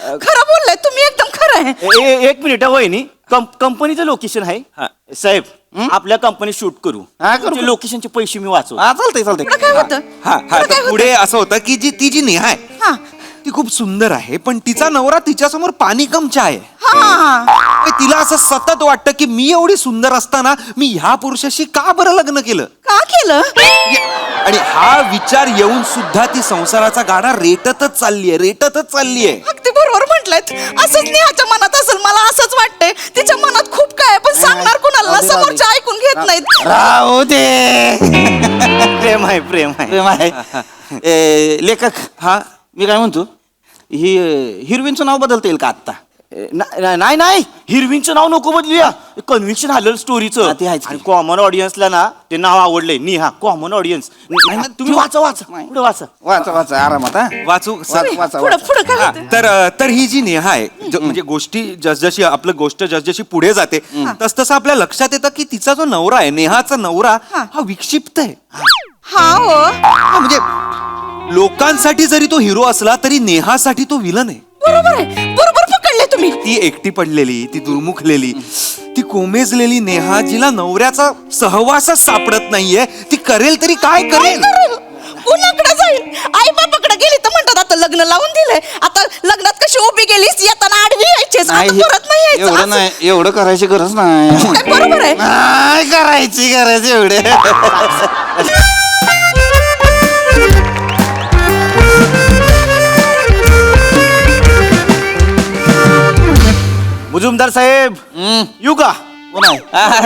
खरं बोललाय तुम्ही, एकदम खरं आहे. एक मिनिट वहिनी, कंपनीचं लोकेशन आहे साहेब. आपल्या कंपनी शूट करू. लोकेशनचे पैसे मी वाचू. चालतंय चालतंय. पुढं काय होतं? हा पुढं काय होतं? पुढे असं होतं की ती जी नेहा आहे हा ती खूप सुंदर आहे, पण तिचा नवरा तिच्यासमोर पाणी कम चाय आहे. हा. तिला असं सतत वाटतं की मी एवढी सुंदर असताना मी ह्या पुरुषाशी का बरं लग्न केलं. का केलं? आणि हा विचार येऊन सुद्धा ती संसाराचा गाडा रेटतच चाललीये. अगदी बरोबर म्हटलंय. असंच नेहाच्या मनात असेल, मला असंच वाटतंय. तिच्या मनात खूप काय आहे, पण सांगणार कुणाला? समोरच्या ऐकून घेत नाहीत. राहू दे. प्रेम आहे, प्रेम आहे. प्रेम आहे. लेखक, हा मी काय म्हणतो, ही हिरवींचं नाव बदलता येईल का आत्ता? नाही नाही, हिरवींचं नाव नको बदलूया. कन्व्हिक्शन आलं स्टोरीचं. ते आहेच की. आणि कॉमन ऑडियन्सला ना ते नाव आवडलंय. निहा कॉमन ऑडियन्स. तुम्ही वाचा पुढे वाचा. वाचा आरामात. हा वाचू वाचा. पुढं काय हा, होतं? तर ही जी नेहा आहे म्हणजे गोष्टी जसजशी आपलं गोष्ट जसजशी पुढे जाते तसतसं आपल्या लक्षात येतं की तिचा जो नवरा आहे, नेहाचा नवरा हा विक्षिप्त आहे. हा हो. हा, म्हणजे लोकांसाठी जरी तो हिरो असला तरी नेहासाठी तो विलन आहे. बरोबर आहे, बरोबर पकडले तुम्ही. ती एकटी पडलेली, ती दुर्मुखलेली, ती कोमेजलेली नेहा, जिला नवऱ्याचा सहवासच सापडत नाहीये, ती करेल तरी काय करेल. कुणाकडे जाईल? आई बापाकडे गेली तर म्हणतात आता लग्न लावून दिलंय, आता लग्नात कशी उभी गेलीस, येताना आडवी यायचीस, आता परत नाही यायचं. एवढं असं- नाही, एवढं करायची गरज नाही. काय बरोबर आहे. नाही करायची गरज एवढे. मुजुमदार साहेब येऊ का? कोण आहे?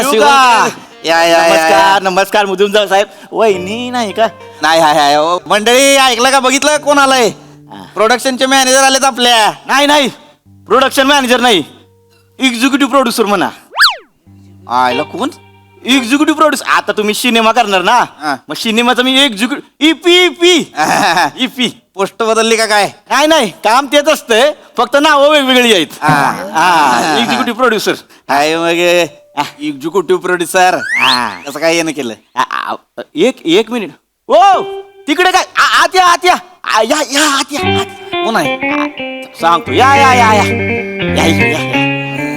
येऊ का? या. नमस्कार नमस्कार मुजुमदार साहेब. वहिनी नाही का? नाही हाय. मंडळी, ऐकलं का, बघितलं कोण आलंय? प्रोडक्शनचे मॅनेजर आलेत आपल्या. नाही प्रोडक्शन मॅनेजर नाही, एक्झिक्युटिव्ह प्रोड्युसर म्हणा. आयला कोण? Executive producer. आता तुम्ही सिनेमा करणार ना, मग सिनेमाचा मी एक्झिक्युटिव्ह इपी. पोस्ट बदलली का काय? नाही काम तेच असतंय, फक्त नावं वेगवेगळी आहेत. Executive producer. हाय मग एक्झिक्युटिव्ह प्रोड्युसर. कसं काय येणं केलं? एक मिनिट. ओ तिकडे काय? आत या आत या. कोण आहे? सांगतो. या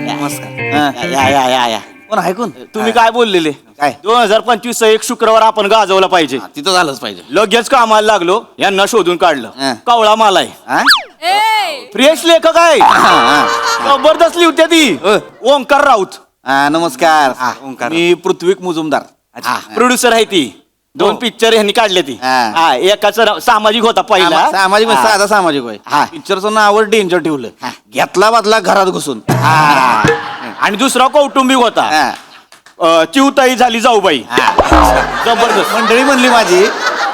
नमस्कार. या. कोण आहे? कोण तुम्ही काय बोललेले? काय? 2025 एक शुक्रवार आपण गाजवला पाहिजे. तिथं झालंच पाहिजे. लगेच कामाला लागलो, यांना शोधून काढलं. कवळा माल आहे, हा? फ्रेश लेखक आहे, जबरदस्त लिहित्या ती. ओंकार राऊत. नमस्कार. ओंकार. मी पृथ्वीक मुजुमदार. प्रोड्युसर आहे ती. 2 पिक्चर यांनी काढले ती. एकाचं नाव सामाजिक होता पहिला. सामाजिक म्हणजे साधा सामाजिक होय. पिक्चरचं नाव डेंजर ठेवलं. घेतला बदला घरात घुसून. आणि दुसरा कौटुंबिक होता. चिवताई झाली जाऊबाई. जबरदस्त. मंडळी म्हणली माझी,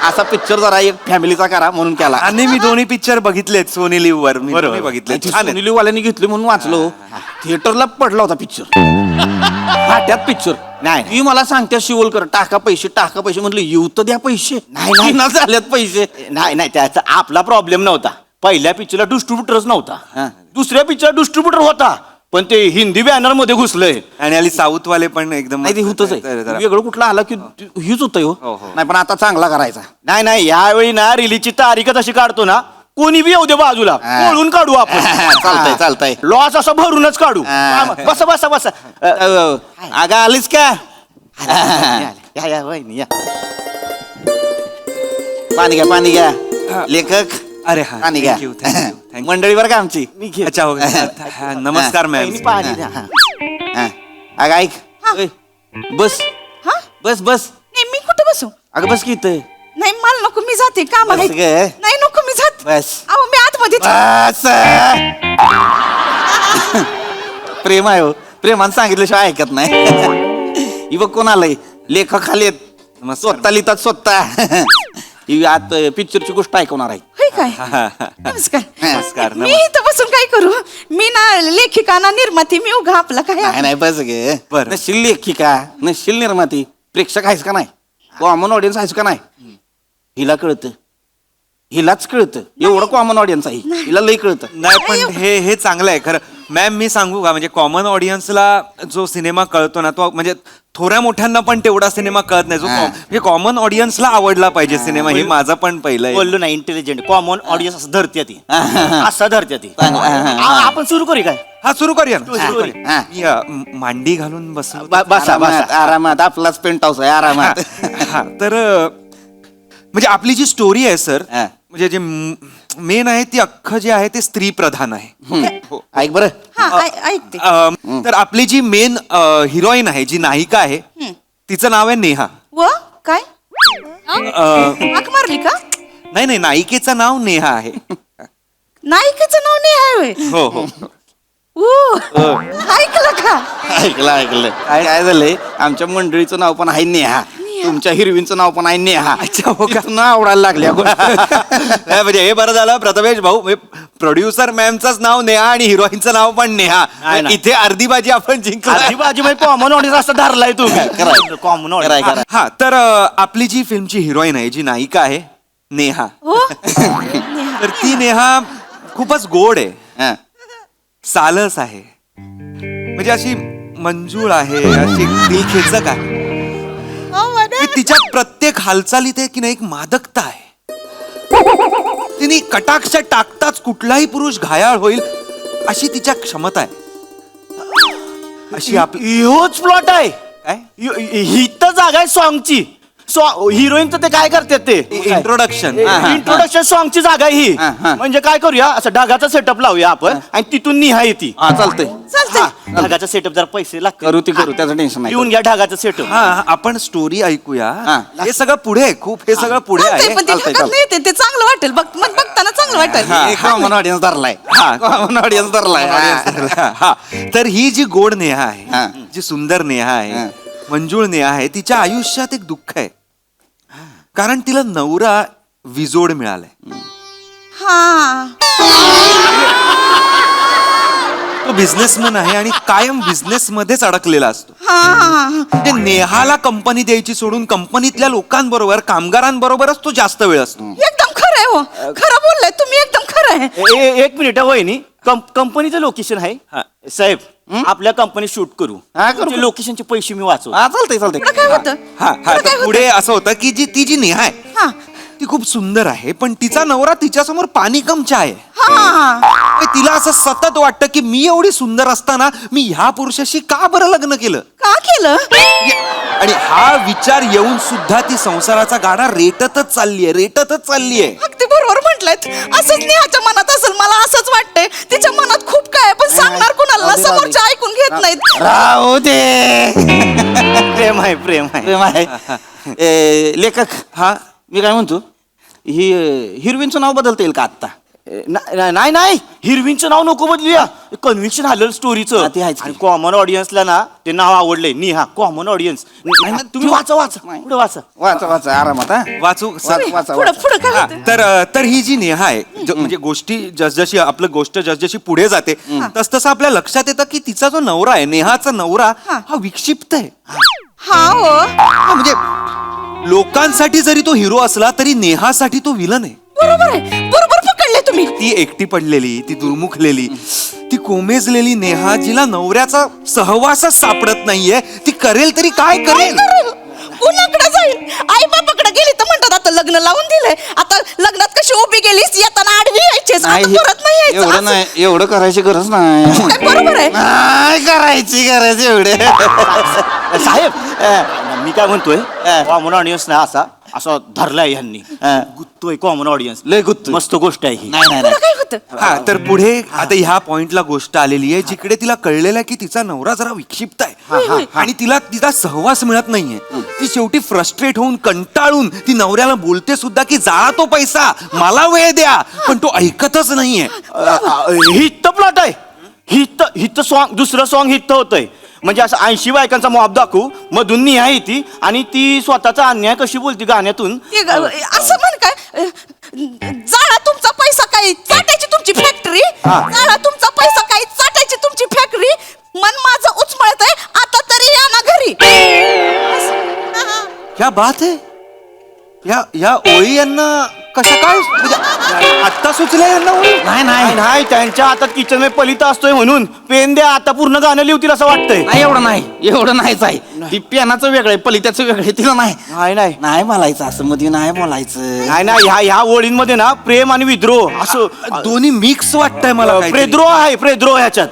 असा पिक्चर जरा एक फॅमिलीचा करा म्हणून केला. आणि मी दोन्ही पिक्चर बघितलेत सोनी लिव्ह वर. मी दोन्ही बघितले. सुनील वाल्यांनी घेतली म्हणून वाचलो. थिएटरला पडला होता पिक्चर. फाट्यात पिक्चर. नाही. ती मला सांगते शिवलकर, टाका पैसे म्हटलं, येऊ तर द्या पैसे. नाही ना झाल्यात पैसे. नाही त्याचा आपला प्रॉब्लेम नव्हता. पहिल्या पिक्चरला डिस्ट्रीब्युटरच नव्हता. दुसऱ्या पिक्चर डिस्ट्रीब्युटर होता, पण ते हिंदी बॅनर मध्ये घुसलंय. आणि आली साऊथ वाले पण एकदम नाही ते होतच आहे. वेगळं कुठलं आलं की हीच होतंय. हो नाही, पण आता चांगला करायचा. नाही यावेळी ना रिलीजची तारीखच अशी काढतो ना, कोणी बी येऊ दे बाजूला, कोळून काढू आपण. चालतंय. लॉस असं भरूनच काढू. बसा. अगं आलीस का? या वहिनी या. पाणी घ्या. लेखक, अरे हा, पाणी घ्या. थँक्यू. मंडळी बरं का आमची. अच्छा हो. हा, नमस्कार मॅम. वहिनी, पाणी द्या. अगं ऐक. ए, बस. हा? बस. नाही, मी कुठं बसू? अगं बस की इथं. नाही, मला नको, मी जाते कामाला. बस ग. नाही नको, मी जात. बस. अहो मी आतमध्ये. बस. प्रेम आहे हो. प्रेमानं सांगितल्याशिवाय ऐकत नाही. ही बघ कोण आलंय. लेखक खाली आहेत. स्वतः लिहितात स्वतः. ही आत पिक्चरची गोष्ट ऐकवणार आहे. होय काय? नमस्कार. नमस्कार. मी इथं बसून काय करू? मी ना लेखिका ना निर्माती, मी उगा आपला काय. नाही बस गे. बरं. नशील लेखिका, नशील निर्माती, प्रेक्षक आहेस का नाही? कॉमन ऑडियन्स आहेस का नाही? हिला कळतं, हिलाच कळतं. एवढं कॉमन ऑडियन्स आहे, हिला लई कळतं. नाही पण हे चांगलं आहे खरं. मॅम मी सांगू का म्हणजे कॉमन ऑडियन्सला जो सिनेमा कळतो ना तो म्हणजे थोड्या मोठ्यांना पण तेवढा सिनेमा कळत नाही जो म्हणजे कॉमन ऑडियन्सला आवडला पाहिजे सिनेमा हे माझं पण पहिलं आहे. बोललो ना इंटेलिजंट कॉमन ऑडियन्स असं धरते ती असं धरते ती आपण सुरू करू काय हा सुरू करूया ना सुरू करूया. मी, मांडी घालून बसलो बसा बसा आरामात आपलाच पेंट हाऊस आहे आरामात. हा तर म्हणजे आपली जी स्टोरी आहे सर हा. म्हणजे जे मेन आहे ती अख्खं जे आहे ते स्त्री प्रधान आहे. ऐक बरं हा ऐकते तर आपली जी मेन हिरोईन आहे जी नायिका आहे तिचं नाव आहे नेहा. व काय हाक मारली का नाही नाही नायिकेचं नाव नेहा आहे. नायिकेचं नाव नाही आहे होय. हो हो ऐकलं का ऐकलं काय झालंय आमच्या मंडळीचं नाव पण आहे नेहा तुमच्या हिरवींचं नाव पण आहे नेहा. अच्छा, हो का? इथनं आवडायला लागल्या नाही, म्हणजे हे बरं झालं प्रथमेश भाऊ प्रोड्युसर मॅमचंच नाव नेहा आणि हिरोईनचं नाव पण नेहा. नाही, नाही. इथे अर्धी बाजी आपण जिंकली. आधी बाजी म्हणजे कॉमन ऑडियन्स असं धरलाय तुम्ही कॉमन ऑडियन्स हा तर आपली जी फिल्मची हिरोईन आहे जी नायिका आहे नेहा हो तर ती नेहा खूपच गोड आहे सालस आहे म्हणजे अशी मंजूळ आहे अशी दिलखेचक आहे. तिच्या प्रत्येक हालचालीत आहे की नाही एक मादकता आहे. तिने कटाक्ष टाकताच कुठलाही पुरुष घायाळ होईल अशी तिच्या क्षमता आहे. अशी आपली ह्योच प्लॉट आहे काय ही तर जागा आहे सॉंगची हिरोईन तर ते काय करतात ते इंट्रोडक्शन इंट्रोडक्शन सॉंगची जागा आहे ही म्हणजे काय करूया असं ढगाचा सेटअप लावूया आपण आणि तिथून निहा येते हा चालतंय चालतंय ढगाचा सेटअप जरा पैसे लागतात करू ती करू त्याचं टेन्शन नाही. येऊन घ्या ढगाचा सेटअप हा आपण स्टोरी ऐकूया हा. हे सगळं पुढे आहे, खूप हे सगळं पुढे चालतंय आहे. पण ते चालतंय, ढगात नाही येते ते चांगलं वाटेल मग बघताना चांगलं वाटेल. कॉमन ऑडियन्स धरलाय कॉमन ऑडियन्स धरलाय हा तर ही जी गोड नेहा आहे हा. जी सुंदर नेहा आहे हा. मंजूळ नेहा आहे तिच्या आयुष्यात एक दुःख आहे कारण तिला नवरा विजोड मिळालाय. हा तो बिझनेसमन आहे आणि कायम बिझनेस मध्येच अडकलेला असतो. हा ते नेहाला कंपनी द्यायची सोडून कंपनीतल्या लोकांबरोबर कामगारांबरोबरच तो जास्त वेळ असतो. एकदम खरं आहे हो खरं बोललाय तुम्ही एकदम खरं आहे. एक मिनिट वहिनी कंपनीचं लोकेशन आहे साहेब आपल्या कंपनी शूट करू हा, करू. लोकेशनचे पैसे मी वाचव हा चालतंय चालतंय पुढं काय होतं हा हा पुढं काय तर पुढे असं होतं की ती जी नेहा आहे हा ती खूप सुंदर आहे पण तिचा नवरा तिच्यासमोर पाणी कम आहे. हा तिला असं सतत वाटतं की मी एवढी सुंदर असताना मी ह्या पुरुषाशी का बरं लग्न केलं. का केलं आणि हा विचार येऊन सुद्धा ती संसाराचा गाडा रेटतच चाललीये. अगदी बरोबर म्हटलंयत असंच नेहाच्या मनात असेल मला असंच वाटतंय तिच्या मनात खूप काय आहे, पण सांगणार कुणाला समोरच्या ऐकून घेत नाहीत. राहू दे प्रेम आहे प्रेम आहे. लेखक हा मी काय म्हणतो ही हिरवींचं नाव बदलता येईल का आत्ता. नाही हिरवींचं नाव नको बदलूया कन्व्हिक्शन आलं हा, स्टोरीचं ते आहेच की. आणि कॉमन ऑडियन्सला ना ते नाव आवडलंय निहा कॉमन ऑडियन्स तुम्ही वाचा नाही. पुढे वाचा वाचा आरामात हा वाचू वाचा पुढं काय हा, होतं तर ही जी नेहा आहे म्हणजे गोष्टी जसजशी आपलं गोष्ट जसजशी पुढे जाते तसं आपल्या लक्षात येतं की तिचा जो नवरा आहे नेहाचा नवरा हा विक्षिप्त आहे. हा हो हा, म्हणजे लोकांसाठी जरी तो हिरो असला तरी नेहासाठी तो विलन आहे. बरोबर पकडले तुम्ही. ती एकटी पडलेली ती दुर्मुखलेली ती कोमेजलेली नेहा जिला नवऱ्याचा सहवासच सापडत नाहीये ती करेल तरी काय करेल. कुणाकडे जाईल आई बापाकडे गेली तर म्हणतात आता लग्न लावून दिलंय आता लग्नात कशी उभी गेलीस येताना आडवी यायचीस आता नाही परत नाही यायचं एवढं असं. नाही एवढं करायची गरज नाही काय बरोबर आहे नाही करायची गरज एवढे साहेब मी काय म्हणतोय कॉमन ऑडियन्स ना असा धरलाय यांनी गुत्तोय कॉमन ऑडियन्स लय गुत्तोय. मस्त गोष्ट आहे ही नाही पुढं काय होतं हा तर पुढे आता ह्या पॉइंटला गोष्ट आलेली आहे जिकडे तिला कळलेलं आहे की तिचा नवरा जरा विक्षिप्त आहे आणि तिचा सहवास मिळत नाहीये. ती शेवटी फ्रस्ट्रेट होऊन कंटाळून ती नवऱ्याला बोलते सुद्धा की जाळा तो पैसा मला वेळ द्या पण तो ऐकतच नाहीये. हित प्लॉट आहे हित सॉंग दुसरं सॉंग हित होतंय म्हणजे असं 80 बायकांचा मॉब दाखवू मधून निहा येते आणि ती स्वतःचा अन्याय कशी बोलते गाण्यातून असं म्हण काय जाळा तुमचा पैसा काही चाटायची तुमची फॅक्टरी जाळा तुमचा पैसा काही चाटायची तुमची फॅक्टरी मन माझं उचमळत आहे आता तरी या ना घरी. क्या बात आहे या ओळी यांना कशा काय म्हणजे आत्ता सुचलं यांना होईल? नाही नाही नाही त्यांच्या हातात किचन मध्ये पलिता असतोय म्हणून पेन द्या आता पूर्ण गाणं लिहतील असं वाटतंय. नाही एवढं नाहीच आहे. ती पेनाचं वेगळं आहे पलित्याचं वेगळं आहे तिला नाही नाही नाही नाही बोलायचं असं मध्ये नाही बोलायचं. नाही नाही ह्या ओळींमध्ये ना प्रेम आणि विद्रोह असं दोन्ही मिक्स वाटतंय मला काहीतरी. प्रेद्रोह ह्याच्यात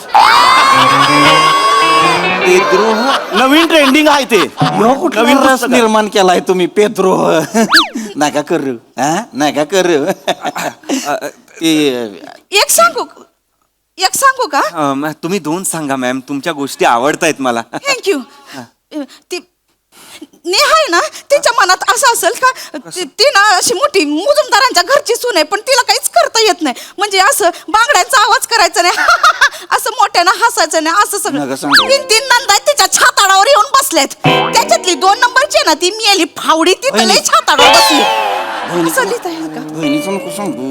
पेद्रोह. नवीन ट्रेंडिंग आहे ते. ह्यो कुठला नवीन रस पुस्तक आहे. निर्माण केलाय तुम्ही पेद्रोह. नका करू नका करू. एक सांगू का तुम्ही दोन सांगा मॅम, तुमच्या गोष्टी आवडतायत मला. थँक्यू. ती नेहा आहे ना तिच्या मनात असं असेल का ती ना अशी मोठी मुजुमदारांच्या घरची सून आहे पण तिला काहीच करता येत नाही. म्हणजे असं बांगड्यांचा आवाज करायचा नाही असं मोठ्यानं हसायचं नाही असं नका सगळं. सांगू. 3 नंदा तिच्या छाताडावर येऊन बसल्यात. त्याच्यातली 2 नंबरची ना ती मेली फावडी ती तर लई छाताडावर बसली. असं लिहिता येईल का? बहिणीचं नको सांगू.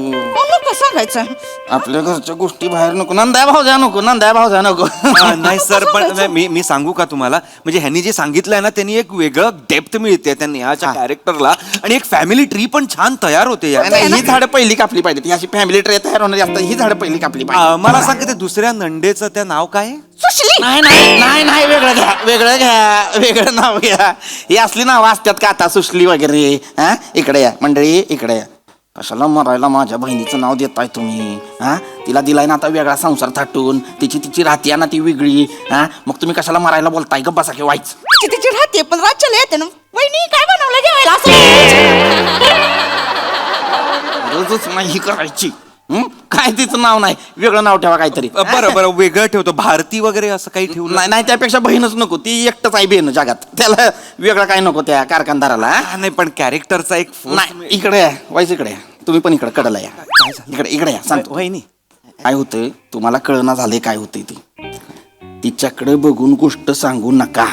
नको सांगायचं. आपल्या घरच्या गोष्टी बाहेर नको. नंदा भाऊजा नको. नाही सर, पण मी सांगू का तुम्हाला, म्हणजे ह्यांनी जे सांगितलंय ना त्यांनी एक वेगळं डेप्थ मिळते त्या नेहाच्या कॅरेक्टरला आणि एक फॅमिली ट्री पण छान तयार होते यार. नाही, ही झाडं पहिली कापली पाहिजे. ती अशी फॅमिली ट्रे तयार होणार असतात. ही झाडं पहिली कापली पाहिजे. मला सांग ते दुसऱ्या नंडेचं त्या नाव काय आहे? सुशली नाही वेगळं नाव घ्या. ही असली नावं असतात का आता सुशली वगैरे. हा इकडे या मंडळी इकडे या. कशाला मरायला माझ्या बहिणीचं नाव देताय तुम्ही. हा तिला दिलाय ना आता वेगळा संसार थाटून. तिची राहते ना ती वेगळी. हा मग तुम्ही कशाला मरायला बोलताय? गप्प बसा की व्हायच. तिची राहते पण राज्याला येते ना. वहिनी काय बनवलं जेवायला असं रोजच नाही ही करायची. काय तिचं नाव नाही वेगळं नाव ठेवा काहीतरी. बरं वेगळं ठेवतो. भारती वगैरे असं काही ठेवलं नाही त्यापेक्षा बहीणच नको. ती एकटच आहे बहीण जगात. त्याला वेगळं काय नको त्या कारखानदाराला. नाही, पण कॅरेक्टरचा एक नाही इकडे या वाईच इकडे या. तुम्ही पण इकडे कडला या. इकडे या सांगतो. वहिनी काय होतंय तुम्हाला कळना झालंय काय होतंय ते. तिच्याकडे बघून गोष्ट सांगू नका.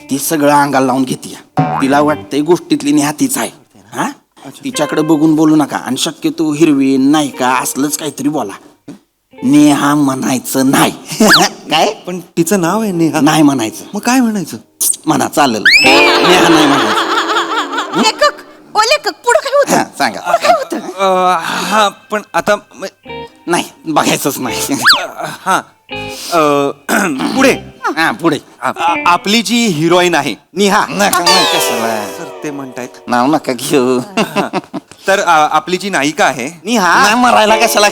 ती सगळं अंगाला लावून घेते. तिला वाटतंय गोष्टीतली नेहा तीच आहे. हा तिच्याकडे बघून बोलू नका. आणि शक्यतो हिरवीन नाही का असलंच काहीतरी बोला. नेहा म्हणायचं नाही. काय पण तिचं नाव आहे नेहा. नाही म्हणायचं. मग काय म्हणायचं? म्हणा चालेल. नेहा नाही म्हणायचं. लेखक पुढं काय होतं? हा, सांगा. काय होतं? हा पण आता नाही बघायचंच नाही. हा पुढे हा पुढे आपली जी हिरोईन आहे नेहा नका कशाला सर ते म्हणतायत. नाव नका घेऊ. तर आपली जी नायिका आहे नेहा नाही मरायला कशाला.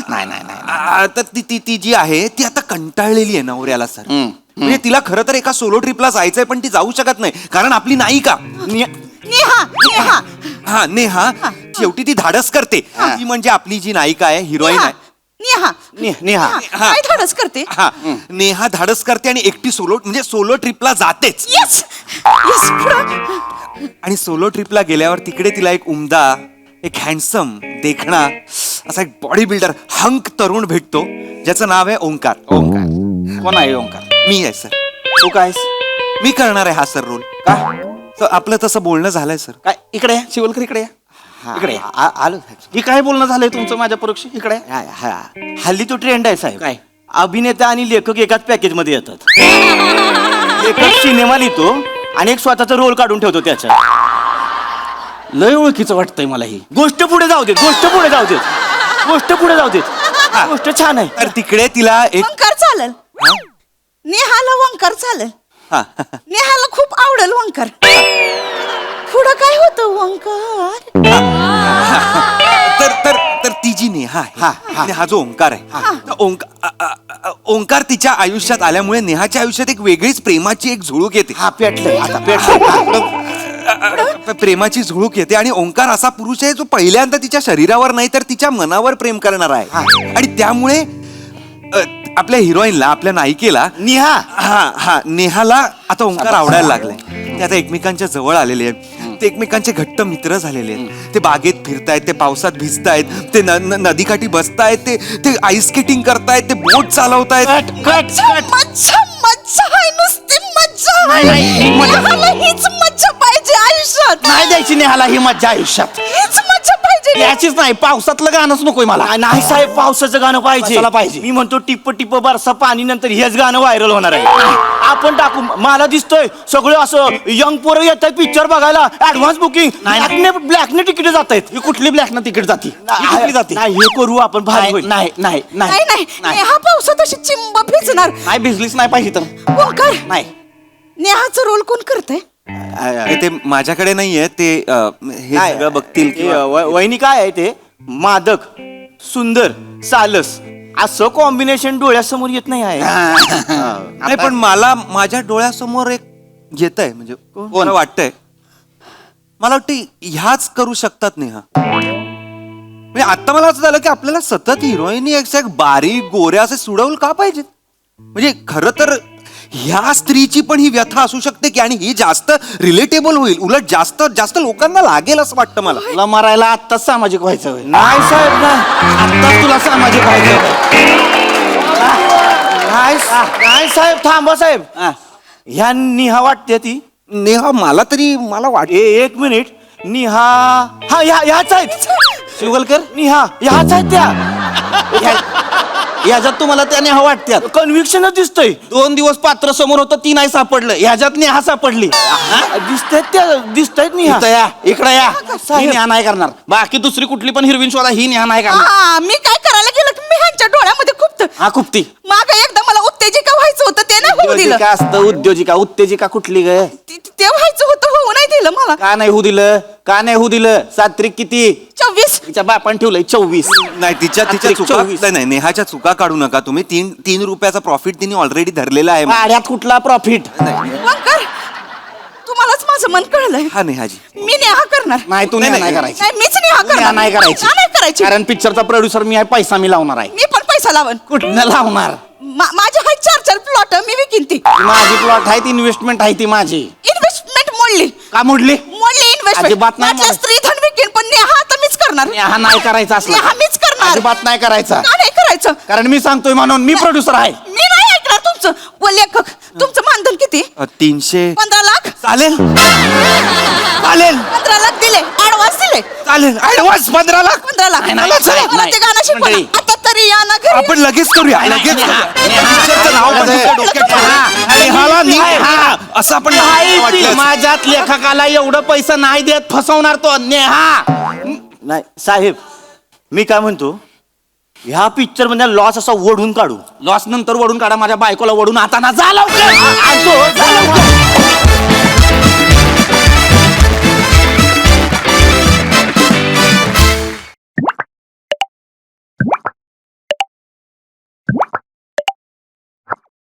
नाही तर ती जी आहे ती आता कंटाळलेली आहे नवऱ्याला सर. हम्म. म्हणजे तिला खरं तर एका सोलो ट्रिपला जायचंय पण ती जाऊ शकत नाही कारण आपली नायिका नेहा हा नेहा शेवटी ती धाडस करते. ती म्हणजे आपली जी नायिका आहे हिरोईन आहे नेहा काय धाडस करते? हा नेहा धाडस करते आणि एकटी सोलो ट्रिपला जातेच. येस पुढं आणि सोलो ट्रिपला गेल्यावर तिकडे तिला एक उमदा, एक हँडसम देखणा असा एक बॉडी बिल्डर हंक तरुण भेटतो ज्याचं नाव आहे ओंकार. कोण आहे ओंकार? मी आहे सर. तू काय मी करणार आहे हा सर रोल. का तर आपलं तसं बोलणं झालंय सर. काय इकडे या शिवलकर इकडे या. इकडे या. आलो ही काय बोलणं झालंय तुमचं माझ्या परोक्ष? इकडे या. हल्ली तो ट्रेंड आहे साहेब. काय? अभिनेता आणि लेखक एकाच पॅकेज मध्ये येतात. लेखक सिनेमा लिहितो आणि एक स्वतःचा रोल काढून ठेवतो त्याच्यात. लय ओळखीचं वाटतंय मला ही. गोष्ट पुढे जाऊ देत. गोष्ट छान आहे. तर तिकडे तिला एक वंकार चालेल. नेहाला वंकार चालेल. हा. नेहाला खूप आवडेल वंकार. पुढं काय होतं वंकार? तर तर तर ती जी नेहा आहे आणि हा जो ओंकार आहे तर ओंकार तिच्या आयुष्यात आल्यामुळे नेहाच्या आयुष्यात एक वेगळीच प्रेमाची एक झुळूक येते. हा पेटलंय आता प्रेमाची झुळूक येते आणि ओंकार असा पुरुष आहे जो पहिल्यांदा तिच्या शरीरावर नाही तर तिच्या मनावर प्रेम करणार आहे. आणि त्यामुळे आपल्या हिरोईनला, आपल्या नायिकेला नेहाला आता ओंकार आवडायला लागलाय. ते आता एकमेकांच्या जवळ आलेले आहेत. ते एकमेकांचे घट्ट मित्र झालेले आहेत. ते बागेत फिरतायत, ते पावसात भिजतायत, ते नदीकाठी बसतायत, ते आईस स्केटिंग करतायत, ते बोट चालवतायत. मज्जा आहे नुसती मज्जा. नेहाला हीच मज्जा पाहिजे आयुष्यात. नाही द्यायची नेहाला ही मज्जा आयुष्यात. हीच मज्जा पाहिजे. याचीच नाही पावसातलं गाणंच नकोय मला. नाही साहेब पावसाचं गाणं कशाला पाहिजे? मी म्हणतो टिप्प टिप्प बरसा पाणी नंतर हेच गाणं व्हायरल होणार आहे. आपण टाकू. मला दिसतोय सगळे असं यंग पोरं येत आहेत पिक्चर बघायला. ऍडव्हान्स बुकिंग ब्लॅकने तिकीट जात आहेत. ही कुठली ब्लॅकनं तिकीट जाती ही कुठली जाती नाही हे करू आपण भारी होईल. नाही नाही नाही नाही नेहा पावसात अशी चिंब भिजणार. नाही भिजलीच नाही पाहिजे तर ओंकार नाही नेहाचा रोल कोण करतंय? ते माझ्याकडे नाहीये ते हे नाही, सगळं बघतील ते, वहिनी काय आहे ते मादक सुंदर सालस असं कॉम्बिनेशन डोळ्यासमोर येत नाही आहे. नाही पण मला माझ्या डोळ्यासमोर एक येत आहे म्हणजे मला वाटतंय मला वाटतं ह्याच करू शकतात नेहा. म्हणजे आता मला असं झालं की आपल्याला सतत हिरोईनी एक बारीक गोऱ्या असे सुडवून का पाहिजेत. म्हणजे खरं तर ह्या स्त्रीची पण ही व्यथा असू शकते की आणि ही जास्त रिलेटेबल होईल उलट जास्त जास्त लोकांना लागेल असं वाटतं मला. तुला मरायला आत्ताच सामाजिक व्हायचं होय. नाही साहेब नाही. आत्ताच तुला सामाजिक व्हायचं नाही साहेब थांबा साहेब. ह्या निहा वाटते ती. नेहा मला तरी मला वाट एक मिनिट निहा हा ह्याच आहेत शिवगलकर निहा ह्याच आहेत त्या. ह्याच्यात तुम्हाला त्या नेहा वाटत्यात. कन्व्हिक्शनच दिसतंय. 2 दिवस पात्र समोर होतं ती नाही सापडलं ह्याच्यात नेहा सापडली. दिसतायत त्या दिसतायत निहा. इथं या इकडे या ही नेहा नाही करणार. बाकी दुसरी कुठली पण हिरवीन शोधा ही नेहा नाही करणार. मी काय करायला गेलो की मी ह्यांच्या डोळ्यामध्ये खूप हा खूपती माग एकदा मला उत्तेजिका व्हायचं होतं ते नाही होऊ दिलं. उद्योजिका असतं उद्योजिका उत्तेजिका कुठली ग ते व्हायचं होतं होऊ नाही दिलं मला. का नाही होऊ दिलं का नाही होऊ दिलं. सात्रिक किती 24 तिच्या बापान ठेवलंय 24. नाही तिच्या आंतरिक चुका 24. नाही नेहाच्या चुका काढू नका तुम्ही. 3 रुपयाचा प्रॉफिट तिने ऑलरेडी धरलेला आहे. पाड्यात कुठला प्रॉफिट. ओंकार तुम्हालाच माझं मन कळलंय. हा नेहाजी मी नेहा करणार. नाही तू नेहा नाही करायची. नाही मीच नेहा नेहा करणार. नाही करायची. का नाही करायची? कारण पिक्चरचा प्रोड्युसर मी आहे पैसा मी लावणार आहे. मी पण पैसा लावन. कुठनं लावणार. माझे आहेत 4 प्लॉट मी विकीन ती. माझी प्लॉट आहे ती इन्व्हेस्टमेंट आहे ती माझी. इन्व्हेस्टमेंट मोडली का मोडली इन्व्हेस्टमेंट. अजिबात नाही मोडली. स्त्री धन विकीन पण नेहा आता मीच करणार. नेहा नाही करायचा असला नेहा मीच करणार. अजिबात नाही करायचा का नाही करायचं? कारण मी सांगतोय म्हणून मी प्रोड्युसर आहे. मी नाही ऐकणार तुमचं. व लेखक तुमचं मानधन किती? 300 15 लाख. चालेल चालेल 15 लाख दिले ऍडव्हान्स दिले. चालेल ऍडव्हान्स 15 लाख 15 लाख. नाही, नाही, मला नाही, मला ते गाणं शिकवा मंडळी. ना. आता तरी या ना घरी. आपण लगेच करूया लगेच नेहा, करूया. नेहा, पिक्चरचं नाव पण नेहा, तुझ्या डोक्यात ठेव. नेहा, नेहाला नी- नेहा. असं आपण ती वाटलं. माझ्यात लेखकाला एवढं पैसा नाही देत फसवणार तो नेहा. नाही साहेब मी काय म्हणतो ह्या पिक्चर मध्ये लॉस असा ओढून काढू. लॉस नंतर वडून काढा माझ्या बायकोला वडून आता ना जा लवकर. आणतो, जा लवकर.